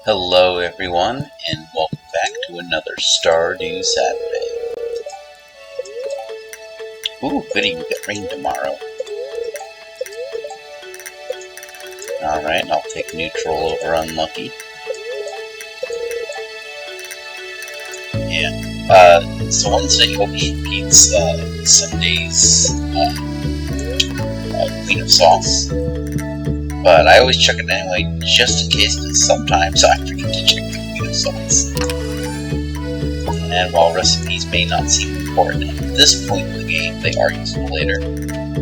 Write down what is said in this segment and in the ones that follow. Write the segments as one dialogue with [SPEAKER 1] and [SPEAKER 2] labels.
[SPEAKER 1] Hello everyone, and welcome back to another Stardew Saturday. Ooh, goody, we get rain tomorrow. Alright, I'll take neutral over unlucky. Yeah, so Wednesday always repeats Sunday's Queen of Sauce. But I always check it anyway, just in case, because sometimes I forget to check the Queen of Sauce. And while recipes may not seem important at this point in the game, they are useful later.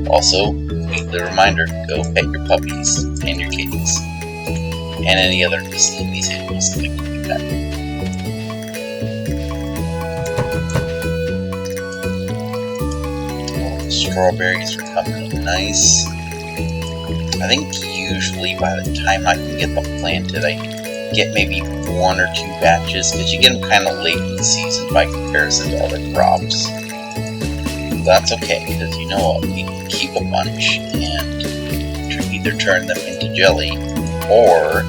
[SPEAKER 1] Also, weekly reminder, go pet your puppies and your kitties, and any other miscellaneous animals that like to be pet. Strawberries are coming in nice. I think usually by the time I can get them planted, I get maybe 1 or 2 batches, because you get them kind of late in the season by comparison to other crops. That's okay, because you know what, we can keep a bunch and either turn them into jelly, or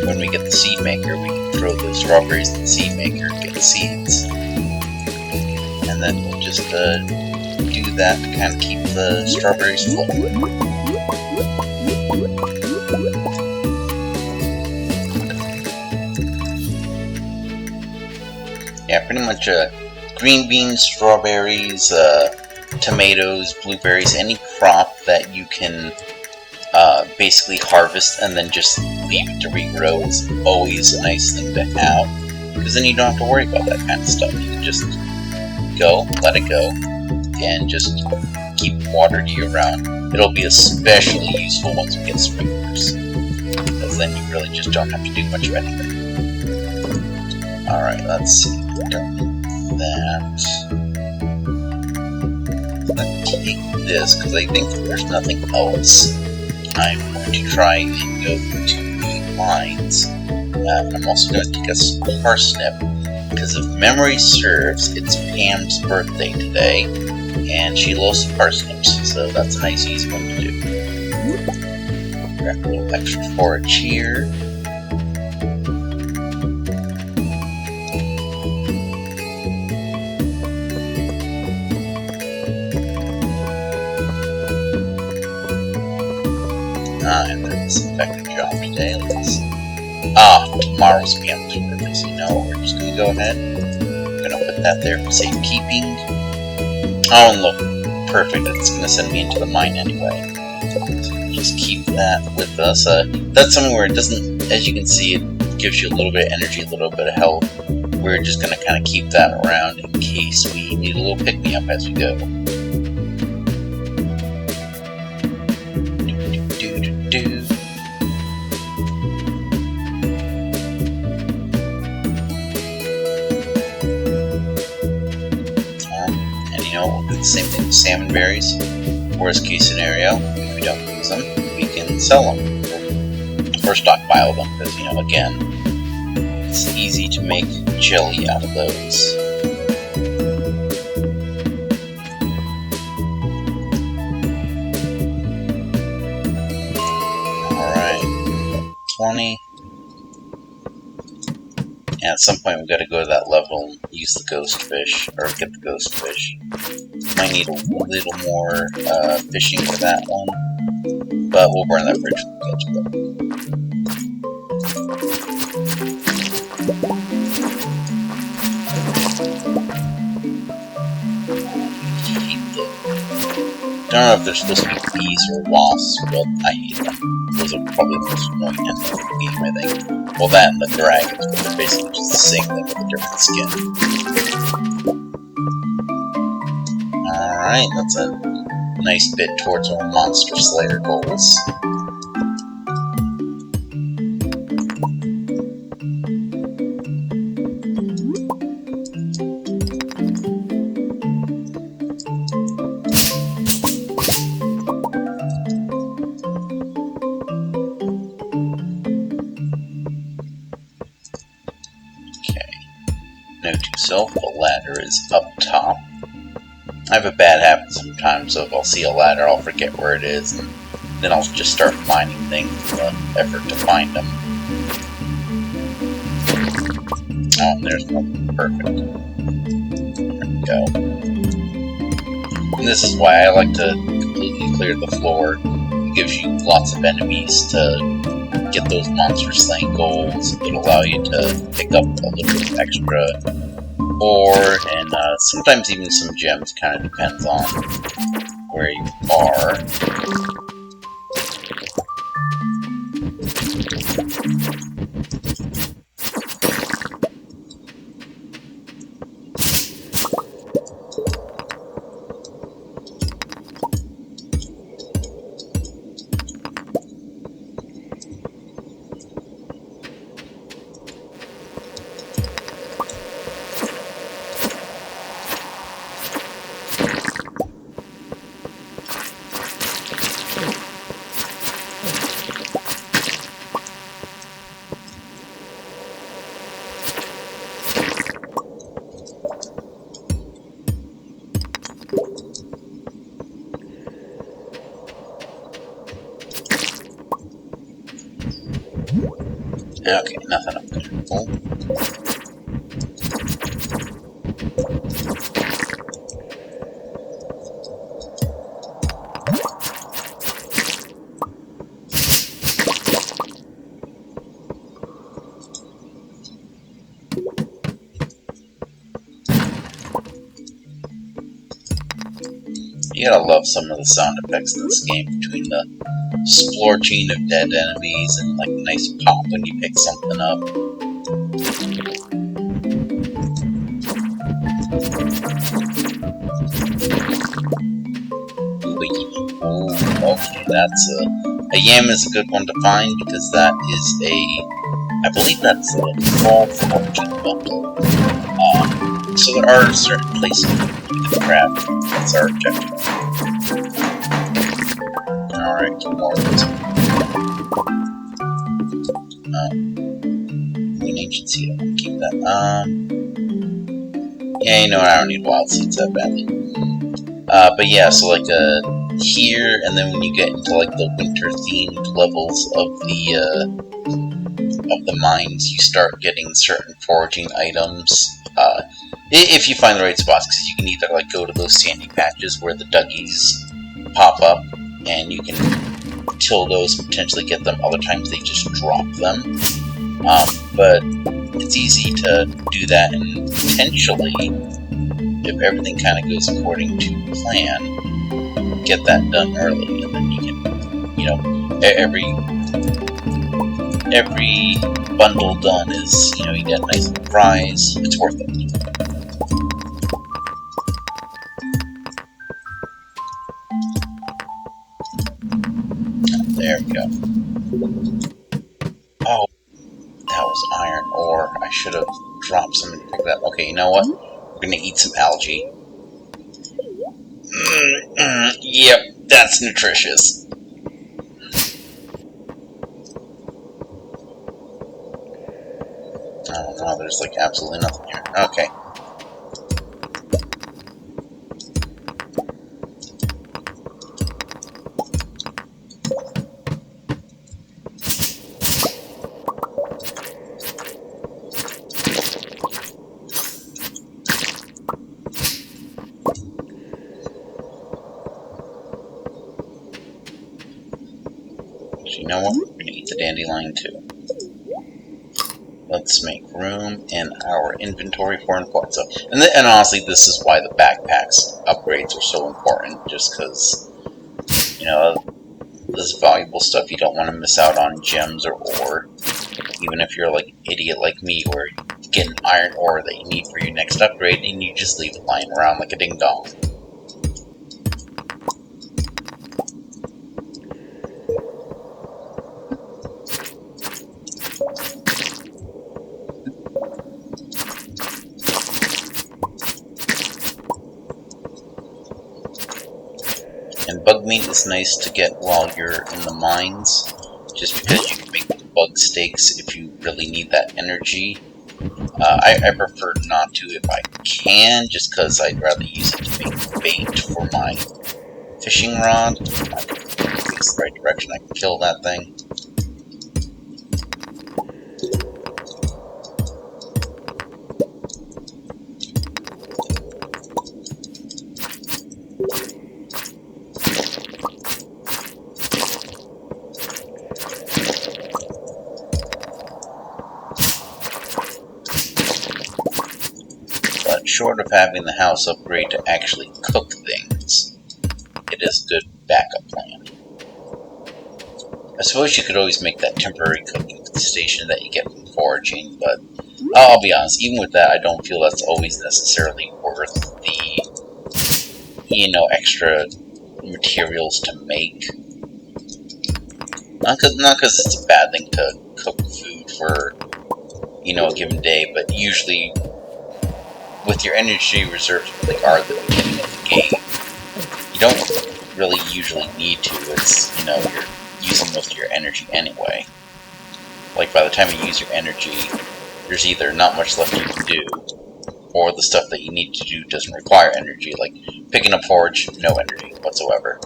[SPEAKER 1] when we get the seed maker, we can throw the strawberries in the seed maker and get the seeds. And then we'll just do that to kind of keep the strawberries flowing. Yeah, pretty much green beans, strawberries, tomatoes, blueberries, any crop that you can basically harvest and then just leave it to regrow is always a nice thing to have, because then you don't have to worry about that kind of stuff. You can just go, let it go, and just keep watered year-round. It'll be especially useful once we get sprinklers, because then you really just don't have to do much of anything. Alright, let's see. Done that. I'm going to take this, because I think there's nothing else. I'm going to try and go to the mines. I'm also going to take a parsnip, because if memory serves, it's Pam's birthday today, and she loves the parsnips, so that's a nice easy one to do. Grab a little extra forage here. And then disinfectant job today. Tomorrow's Pam's birthday, so you know what, we're just gonna go ahead. I'm gonna put that there for safekeeping. Oh, and look, perfect, it's gonna send me into the mine anyway. So just keep that with us. That's something where it doesn't, as you can see, it gives you a little bit of energy, a little bit of health. We're just gonna kind of keep that around in case we need a little pick-me-up as we go. We'll do the same thing with salmon berries. Worst case scenario, if we don't use them, we can sell them or stockpile them, because, you know, again, it's easy to make jelly out of those. Alright, 20. And at some point we've got to go to that level and use the ghost fish, or get the ghost fish. Might need a little more fishing for that one, but we'll burn that bridge when we get to it. Don't know if they're supposed to be bees or wasps, but I hate them. Those are probably the most annoying enemies in the game, I think. Well, that and the dragons, but they're basically just the same thing with a different skin. Alright, that's a nice bit towards our monster slayer goals. Note to self, the ladder is up top. I have a bad habit sometimes, so if I'll see a ladder, I'll forget where it is, and then I'll just start mining things in the effort to find them. Oh, there's one. Perfect. There we go. And this is why I like to completely clear the floor. It gives you lots of enemies to get those monster slaying goals. It'll allow you to pick up a little bit of extra ore, and sometimes even some gems. Kind of depends on where you are. Okay, nothing up there. Cool. You gotta love some of the sound effects in this game, between the splorching of dead enemies and like nice pop when you pick something up. Ooh, okay, that's a yam is a good one to find because that is I believe that's a fall foraging bundle. So there are certain places you can grab. That's our objective. Alright, 2 more of those. An ancient seed, I want to keep that. Yeah, you know what, I don't need wild seeds that badly. But yeah, so like, here, and then when you get into like the winter-themed levels of the mines, you start getting certain foraging items. If you find the right spots, because you can either like go to those sandy patches where the Duggies pop up, and you can till those and potentially get them. Other times they just drop them. But it's easy to do that, and potentially, if everything kind of goes according to plan, get that done early, and then you can, you know, every bundle done is, you know, you get a nice little prize. It's worth it. There we go. Oh, that was iron ore. I should have dropped some and picked that. Okay, you know what? We're gonna eat some algae. Yep, that's nutritious. Oh no, there's like absolutely nothing here. Okay. You know what? We're gonna eat the dandelion too. Let's make room in our inventory for important stuff. And honestly, this is why the backpacks upgrades are so important. Just because, you know, this valuable stuff you don't want to miss out on gems or ore. Even if you're like an idiot like me, where you get an iron ore that you need for your next upgrade, and you just leave it lying around like a ding dong. And bug meat is nice to get while you're in the mines, just because you can make bug steaks if you really need that energy. I prefer not to if I can, just because I'd rather use it to make bait for my fishing rod. If it's the right direction, I can kill that thing. short of having the house upgrade to actually cook things, it is a good backup plan. I suppose you could always make that temporary cooking station that you get from foraging, but I'll be honest, even with that, I don't feel that's always necessarily worth the, extra materials to make. Not because it's a bad thing to cook food for, a given day, but usually with your energy reserves really are at the beginning of the game, you don't really usually need to. It's, you're using most of your energy anyway. Like, by the time you use your energy, there's either not much left you can do, or the stuff that you need to do doesn't require energy, like picking up forage, no energy whatsoever.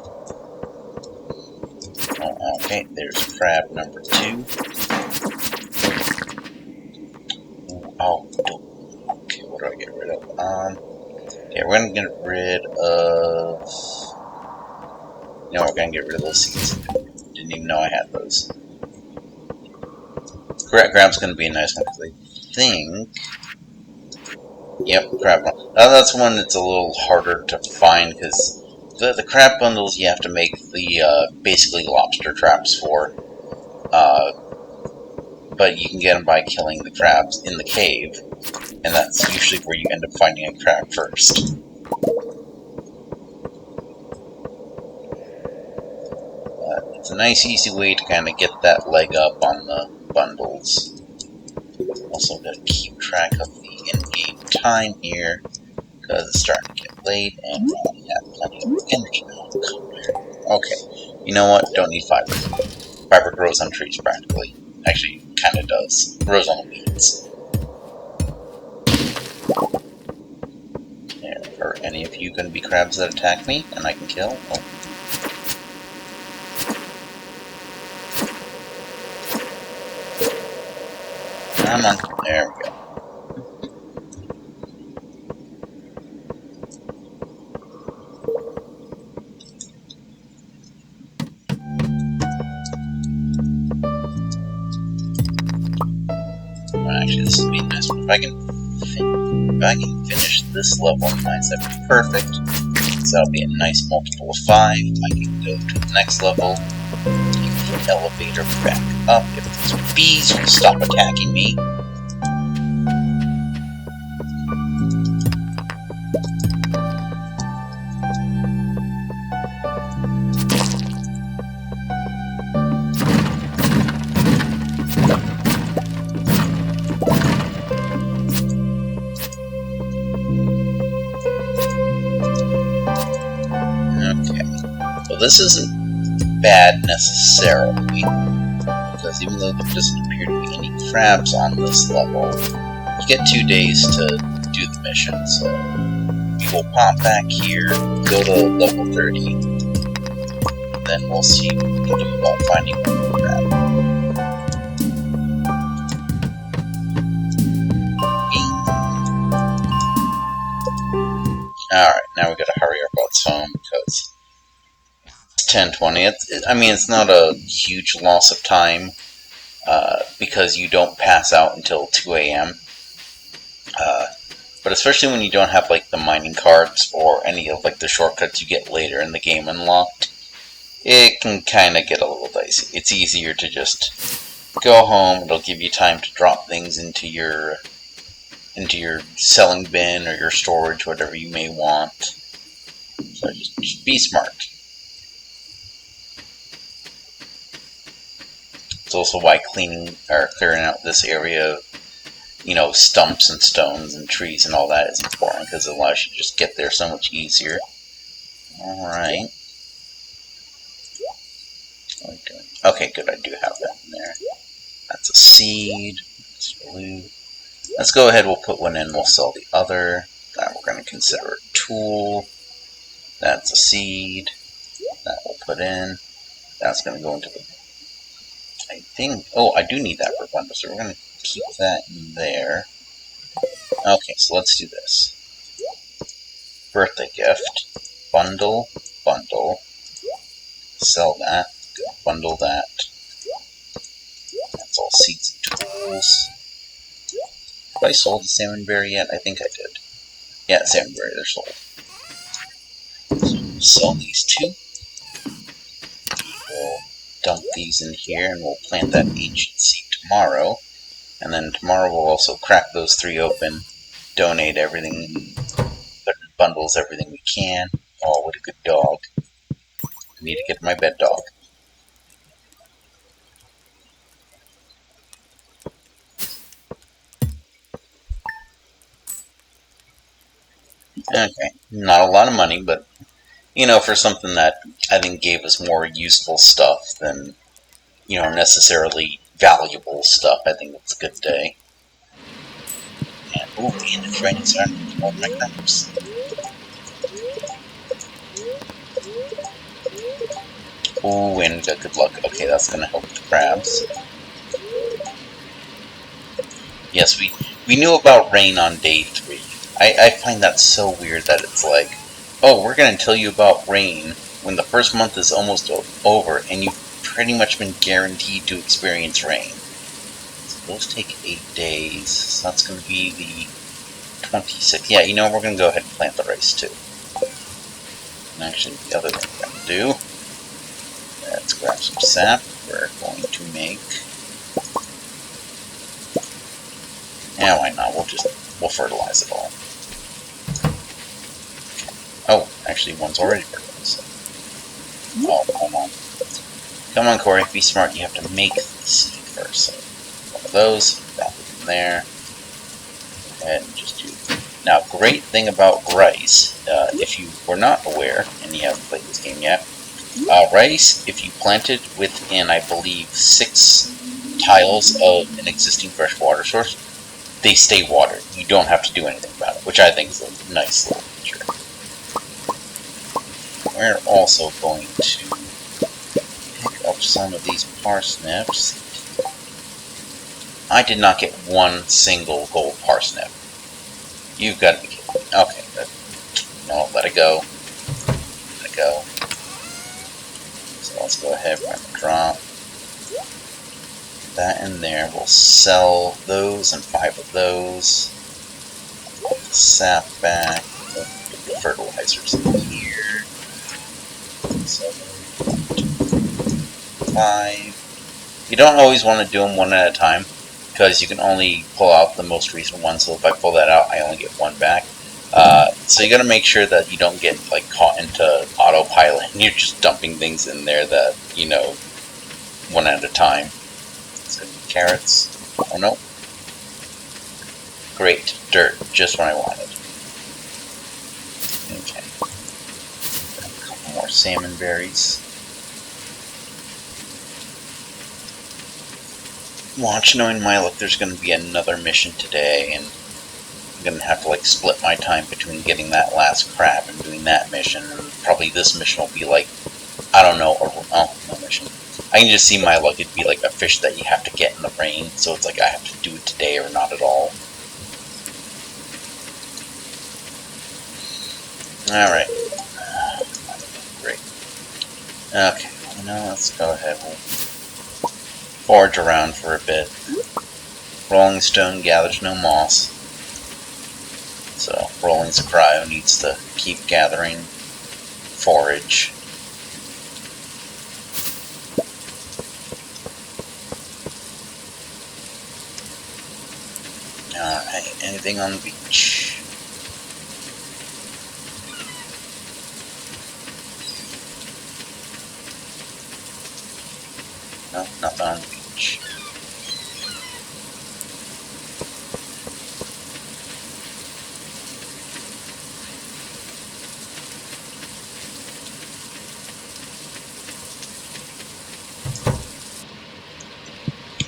[SPEAKER 1] Oh, okay, there's crab number 2. Oh, okay, what do I get rid of? Yeah, we're gonna get rid of... we're gonna get rid of those seeds. Didn't even know I had those. Crab's gonna be a nice one, because I think... Yep, crab one. That's one that's a little harder to find, because the crab bundles you have to make the, basically lobster traps for. But you can get them by killing the crabs in the cave, and that's usually where you end up finding a crab first. It's a nice, easy way to kind of get that leg up on the bundles. Also, got to keep track of the in-game time here, because it's starting to get late, and we only have plenty of energy now. Okay, you know what? Don't need fiber. Fiber grows on trees, practically. Actually, kind of does. Grows on the weeds. Are any of you going to be crabs that attack me, and I can kill? Oh. Come on. There we go. Actually, this would be a nice one. If I can finish this level on mine, that'd be perfect. So that'll be a nice multiple of 5. I can go to the next level. Take the elevator back up. If these bees will stop attacking me. This isn't bad necessarily, because even though there doesn't appear to be any crabs on this level, you get 2 days to do the mission, so we will pop back here, go to level 30, then we'll see what we can do about finding one crab. Alright, now we gotta hurry our butts home, because 10:20. It's not a huge loss of time, because you don't pass out until 2 a.m. But especially when you don't have like the mining cards or any of like the shortcuts you get later in the game unlocked, it can kind of get a little dicey. It's easier to just go home. It'll give you time to drop things into your selling bin or your storage, whatever you may want. So just be smart. It's also why clearing out this area of, stumps and stones and trees and all that is important, because it allows you to just get there so much easier. Alright. Okay, good, I do have that in there. That's a seed. That's blue. Let's go ahead, we'll put one in, we'll sell the other. That we're going to consider a tool. That's a seed. That we'll put in. That's going to go into the... I think... Oh, I do need that for bundle, so we're going to keep that in there. Okay, so let's do this. Birthday gift. Bundle. Sell that. Bundle that. That's all seeds and tools. Have I sold the salmon berry yet? I think I did. Yeah, salmonberry, they're sold. So we'll sell these two. We'll dump these in here, and we'll plant that ancient seed tomorrow. And then tomorrow we'll also crack those 3 open, donate everything, put in bundles everything we can. Oh, what a good dog. I need to get my bed dog. Okay, not a lot of money, but, you know, for something that I think gave us more useful stuff than, you know, necessarily valuable stuff, I think it's a good day. And, ooh, and it's raining, so I don't need to water my crops. Ooh, and we got good luck. Okay, that's going to help the crabs. Yes, we knew about rain on day 3. I find that so weird that it's like, oh, we're going to tell you about rain when the first month is almost over, and you've pretty much been guaranteed to experience rain. So those take 8 days, so that's going to be the 26th. Yeah, you know, we're going to go ahead and plant the rice, too. And actually, the other thing we're going to do, let's grab some sap. We're going to make... Yeah, why not? We'll fertilize it all. Oh, actually, one's already fertilized. Oh, come on. Come on, Corey, be smart. You have to make the seed first. So, one of those, drop it in there. Go ahead and just do... Now, great thing about rice, if you were not aware, and you haven't played this game yet, rice, if you plant it within, I believe, 6 tiles of an existing fresh water source, they stay watered. You don't have to do anything about it, which I think is a nice little feature. We're also going to pick up some of these parsnips. I did not get one single gold parsnip. You've got to be kidding me. Okay, good. No, let it go. Let it go. So let's go ahead and drop that in there. We'll sell those and 5 of those. Put the sap back. Put the fertilizers in here. So 5. You don't always want to do them one at a time, because you can only pull out the most recent one. So if I pull that out, I only get 1 back. So you got to make sure that you don't get like caught into autopilot and you're just dumping things in there that, you know, one at a time. So carrots. Oh no. Great. Dirt. Just what I wanted. Okay. A couple more salmon berries. Watch, knowing my luck, there's going to be another mission today, and I'm going to have to like split my time between getting that last crab and doing that mission, and probably this mission will be like, I don't know, no mission. I can just see my luck, it'd be like a fish that you have to get in the rain, so it's like I have to do it today or not at all. Alright. Great. Okay, now let's go ahead, we'll forage around for a bit. Rolling stone gathers no moss. So, Rolling's a cryo, needs to keep gathering forage. Alright, anything on the beach? No, nothing on the beach.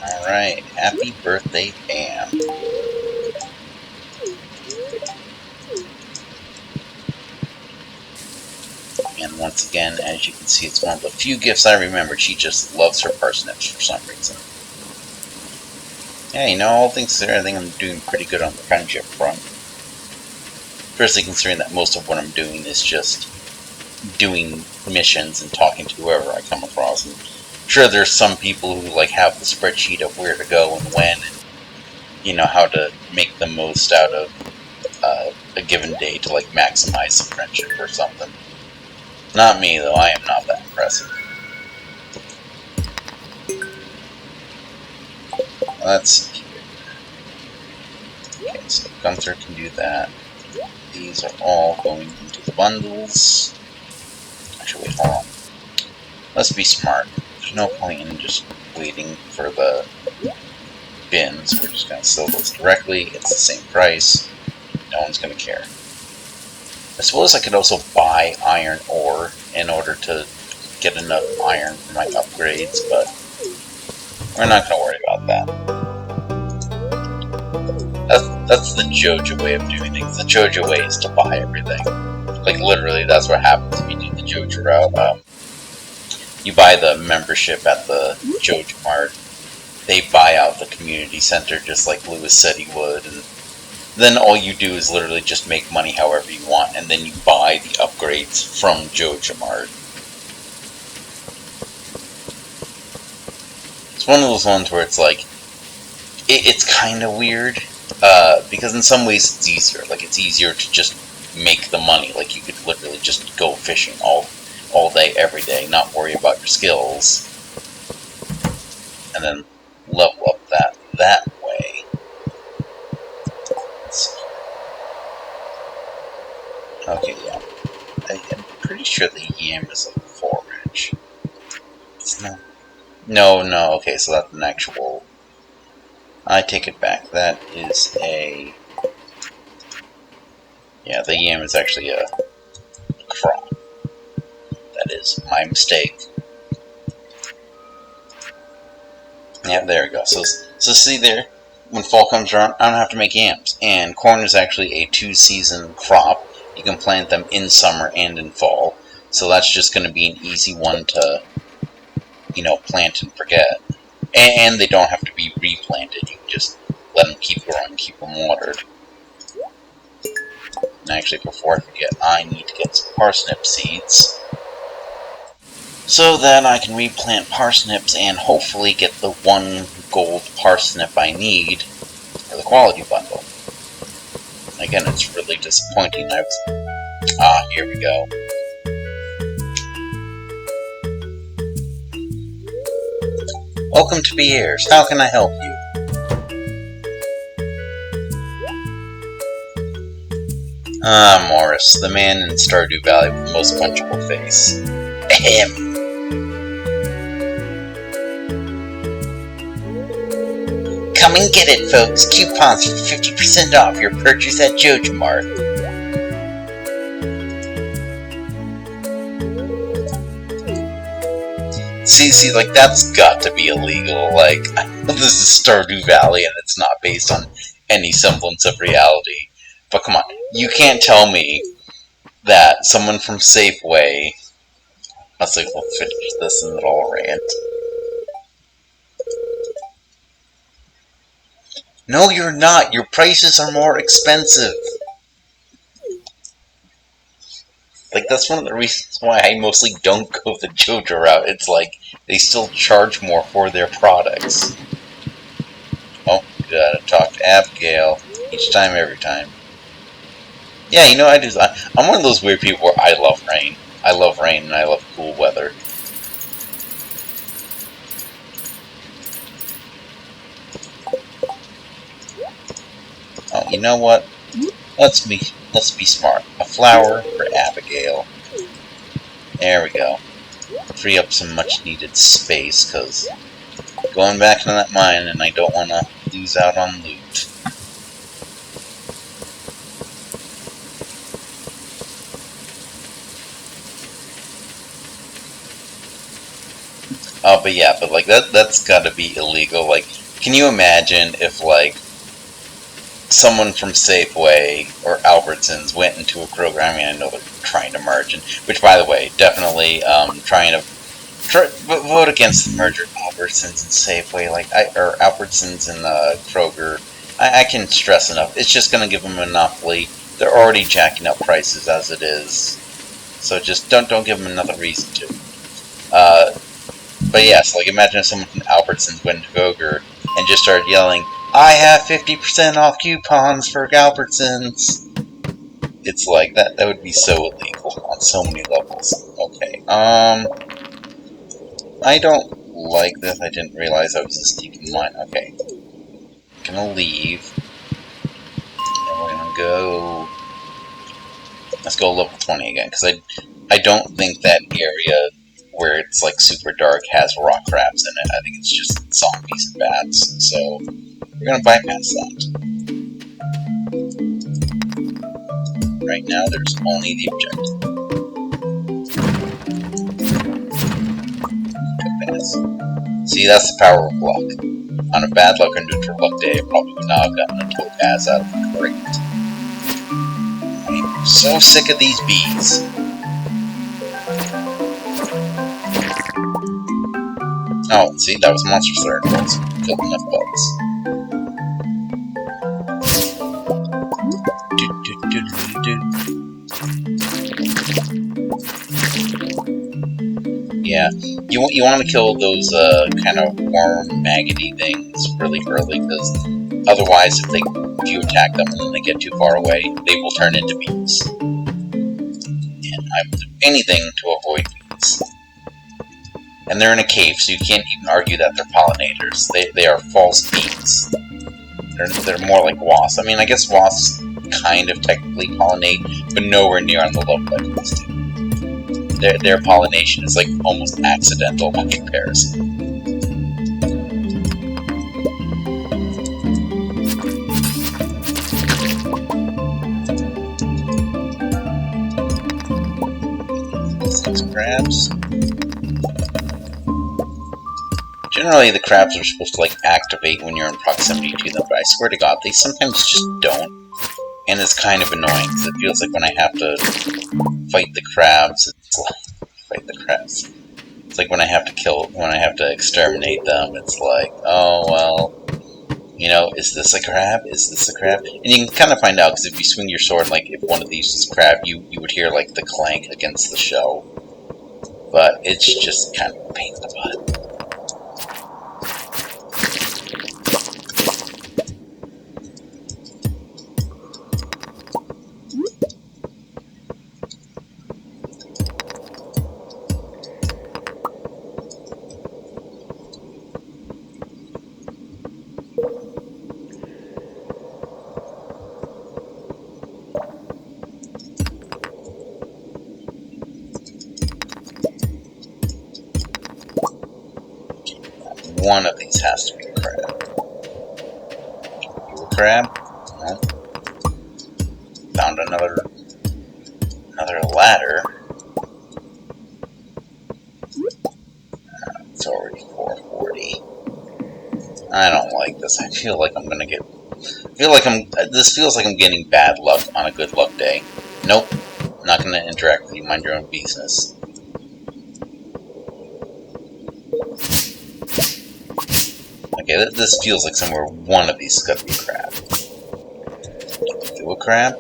[SPEAKER 1] Alright, happy birthday, Pam. And once again, as you can see, it's one of the few gifts I remembered. She just loves her parsnips for some reason. Yeah, you know, all things considered, I think I'm doing pretty good on the friendship front. Especially considering that most of what I'm doing is just doing missions and talking to whoever I come across. And sure, there's some people who like have the spreadsheet of where to go and when, and you know how to make the most out of a given day to like maximize some friendship or something. Not me though. I am not that impressive. Let's see here. Okay, so Gunther can do that. These are all going into the bundles. Actually, wait, hold on. Let's be smart. There's no point in just waiting for the bins. We're just going to sell those directly. It's the same price. No one's going to care. I suppose I could also buy iron ore in order to get enough iron for my upgrades, but we're not going to worry about that. That's the Joja way of doing things. The Joja way is to buy everything. Like, literally, that's what happens if you do the Joja route. You buy the membership at the Joja Mart. They buy out the community center just like Lewis said he would, and then all you do is literally just make money however you want, and then you buy the upgrades from Joja Mart. It's one of those ones where it's like, it's kind of weird, because in some ways it's easier. Like, it's easier to just make the money. Like, you could literally just go fishing all day, every day, not worry about your skills, and then level up that way. Let's see. Okay, yeah. I'm pretty sure the yam is a forage. It's not. No, okay, so that's an actual... I take it back. That is a... Yeah, the yam is actually a crop. That is my mistake. Yeah, there we go. So see there, when fall comes around, I don't have to make yams. And corn is actually a 2-season crop. You can plant them in summer and in fall. So that's just going to be an easy one to, plant and forget. And they don't have to be replanted. You can just let them keep growing, keep them watered. And actually, before I forget, I need to get some parsnip seeds, so that I can replant parsnips and hopefully get the 1 gold parsnip I need for the quality bundle. Again, it's really disappointing. Here we go. Welcome to Pierre's. How can I help you? Morris, the man in Stardew Valley with the most punchable face. Ahem. Come and get it, folks. Coupons for 50% off your purchase at Joja Mart. See, like, that's got to be illegal. Like, I know this is Stardew Valley and it's not based on any semblance of reality. But come on, you can't tell me that someone from Safeway... Let's like, we'll finish this and then I'll rant. No, you're not. Your prices are more expensive. Like, that's one of the reasons why I mostly don't go the Joja route. It's like, they still charge more for their products. Oh, gotta talk to Abigail. Each time, every time. Yeah, I do. I'm one of those weird people where I love rain. I love rain and I love cool weather. Oh, you know what? Let's be smart. A flower for Abigail. There we go. Free up some much needed space, because going back to that mine and I don't want to lose out on loot. Oh, but yeah, but like that's gotta be illegal. Like, can you imagine if like someone from Safeway or Albertsons went into a Kroger? I mean, I know they're trying to merge, which, by the way, definitely trying to vote against the merger of Albertsons and Safeway, or Albertsons and Kroger. I can stress enough. It's just going to give them a monopoly. They're already jacking up prices as it is, so just don't give them another reason to. But yes, like, imagine if someone from Albertsons went to Kroger and just started yelling, "I have 50% off coupons for Albertsons." It's like, that would be so illegal on so many levels. Okay, I don't like this. I didn't realize I was this deep in mine. Okay. Gonna leave. And we're gonna go... Let's go level 20 again, because I don't think that area where it's like super dark has rock crabs in it. I think it's just zombies and bats. So we're gonna bypass that. Right now, there's only the objective. See, that's the power of luck. On a bad luck or neutral luck day, I probably would not have gotten a topaz out of the crate. I'm so sick of these bees. Oh, see, that was monster slayer. Killed enough bugs. Yeah, you want to kill those kind of worm maggoty things really early, because otherwise, if you attack them and then they get too far away, they will turn into bees. And I will do anything to avoid bees. And they're in a cave, so you can't even argue that they're pollinators. They are false bees. They're more like wasps. I mean, I guess wasps kind of technically pollinate, but nowhere near on the level like bees do. Their pollination is like almost accidental by comparison. These crabs. Generally, the crabs are supposed to like activate when you're in proximity to them, but I swear to God, they sometimes just don't. And it's kind of annoying, because it feels like when I have to fight the crabs, it's like when I have to exterminate them, it's like, oh, well, you know, is this a crab? Is this a crab? And you can kind of find out, because if you swing your sword, like, if one of these is crab, you would hear, like, the clank against the shell. But it's just kind of a pain in the butt. One of these has to be a crab. You a crab? No. Found another ladder. It's already 440. I don't like this. I feel like I'm gonna get... This feels like I'm getting bad luck on a good luck day. Nope. Not gonna interact with you. Mind your own business. Okay, this feels like somewhere one of these has got to be a crab. You a crab?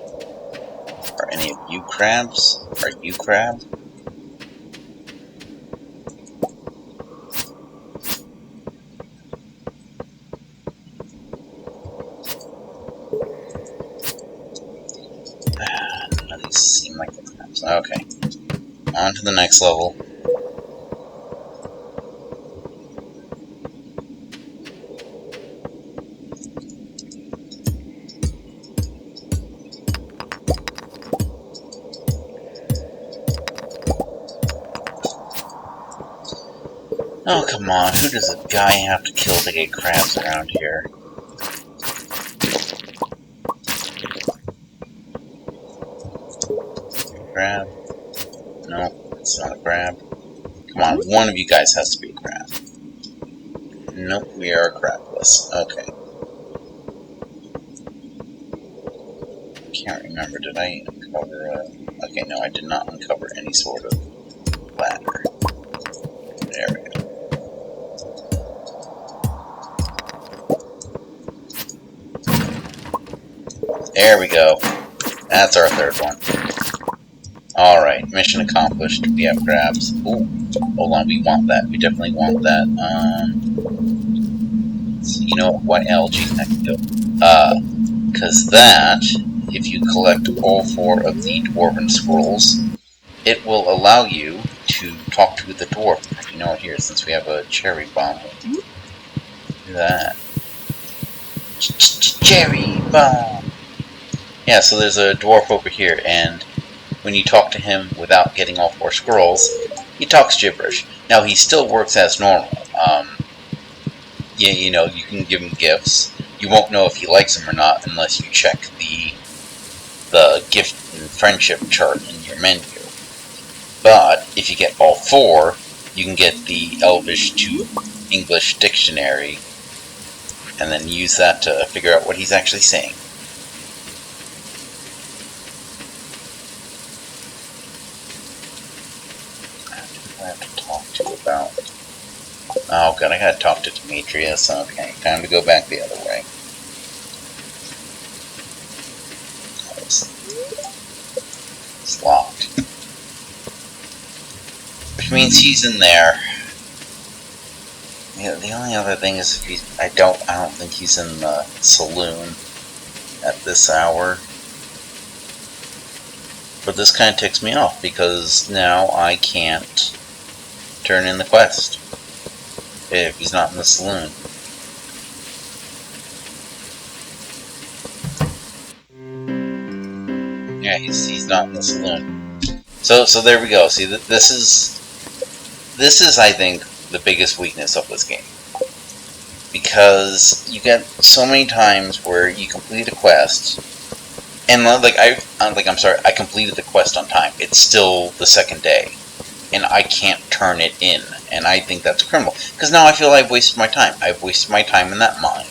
[SPEAKER 1] Are any of you crabs? Are you crab? None of these seem like the crabs. Okay. On to the next level. Oh, come on. Who does a guy have to kill to get crabs around here? Crab? No, it's not a crab. Come on, one of you guys has to be a crab. Nope, we are crabless. Okay. Can't remember, did I uncover a... Okay, no, I did not uncover any sort of ladder. There we go. There we go. That's our third one. Alright, mission accomplished. We have crabs. Ooh, hold on, we want that. We definitely want that. So you know what algae I can do? Because that if you collect all 4 of the Dwarven Scrolls, it will allow you to talk to the dwarf. You know, here, since we have a cherry bomb, we'll do that. Cherry bomb! Yeah, so there's a dwarf over here, and when you talk to him without getting all 4 scrolls, he talks gibberish. Now, he still works as normal. Yeah, you know, you can give him gifts. You won't know if he likes them or not unless you check the gift and friendship chart in your menu. But if you get all 4, you can get the Elvish to English dictionary and then use that to figure out what he's actually saying. I have to talk to about... Oh god, I gotta talk to Demetrius. Okay, time to go back the other way. It's locked. Which means he's in there. Yeah, the only other thing is if he's... I don't think he's in the saloon at this hour. But this kind of ticks me off because now I can't turn in the quest if he's not in the saloon. Yeah, he's not in the saloon. So there we go. See, this is I think the biggest weakness of this game, because you get so many times where you complete a quest, and I completed the quest on time. It's still the second day, and I can't turn it in, and I think that's criminal. Because now I feel I've wasted my time. I've wasted my time in that mine.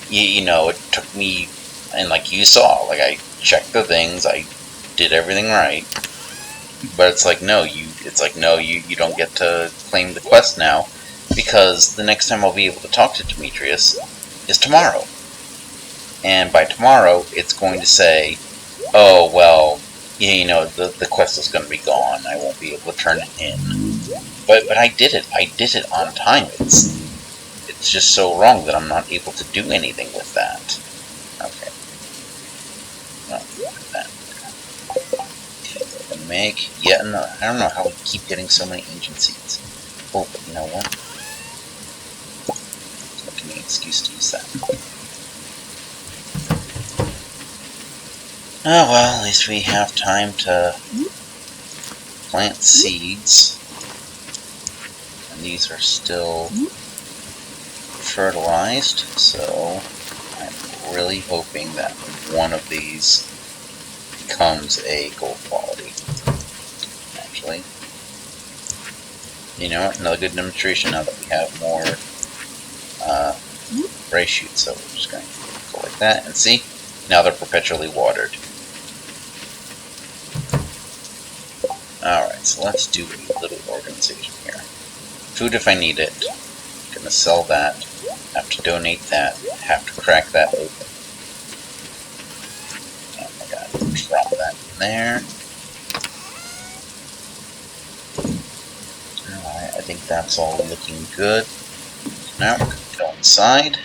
[SPEAKER 1] You know, it took me, and like you saw, like I checked the things, I did everything right, but it's like no, you don't get to claim the quest now, because the next time I'll be able to talk to Demetrius is tomorrow. And by tomorrow, it's going to say, oh, well, you know, the quest is going to be gone. I won't be able to turn it in. But I did it. I did it on time. It's just so wrong that I'm not able to do anything with that. Okay. No, look at that. Okay, make yet another. I don't know how we keep getting so many ancient seeds. Oh, but you know what? It's giving me an excuse to use that. Oh well, at least we have time to plant seeds. And these are still fertilized, so I'm really hoping that one of these becomes a gold quality. Actually, you know what? Another good demonstration now that we have more ray shoots, so we're just going to go like that, and see? Now they're perpetually watered. Alright, so let's do a little organization here. Food if I need it. Gonna sell that. Have to donate that. Have to crack that open. Oh my god, drop that in there. Alright, I think that's all looking good. Now we're gonna go inside.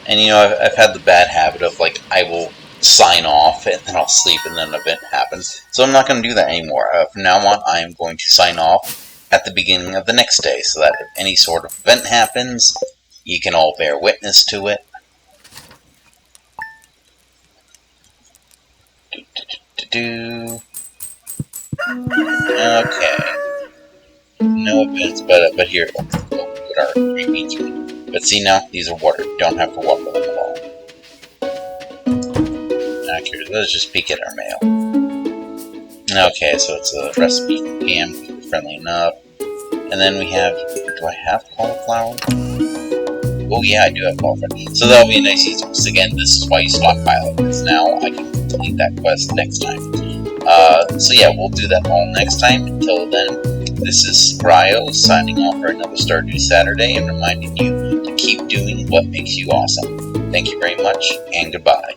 [SPEAKER 1] And you know, I've had the bad habit of, like, I will sign off and then I'll sleep and then an event happens. So I'm not going to do that anymore. From now on, I am going to sign off at the beginning of the next day so that if any sort of event happens, you can all bear witness to it. Okay. No events, but here, we'll put our green beans in. But see now, these are watered. Don't have to water them at all. Okay, let's just peek at our mail. Okay, so it's a recipe from Pam, friendly enough. And then we have, do I have cauliflower? Oh yeah, I do have cauliflower. So that'll be a nice easy one. Again, this is why you stockpile it, because now I can complete that quest next time. So yeah, we'll do that all next time. Until then, this is Ryo signing off for another Stardew Saturday and reminding you to keep doing what makes you awesome. Thank you very much, and goodbye.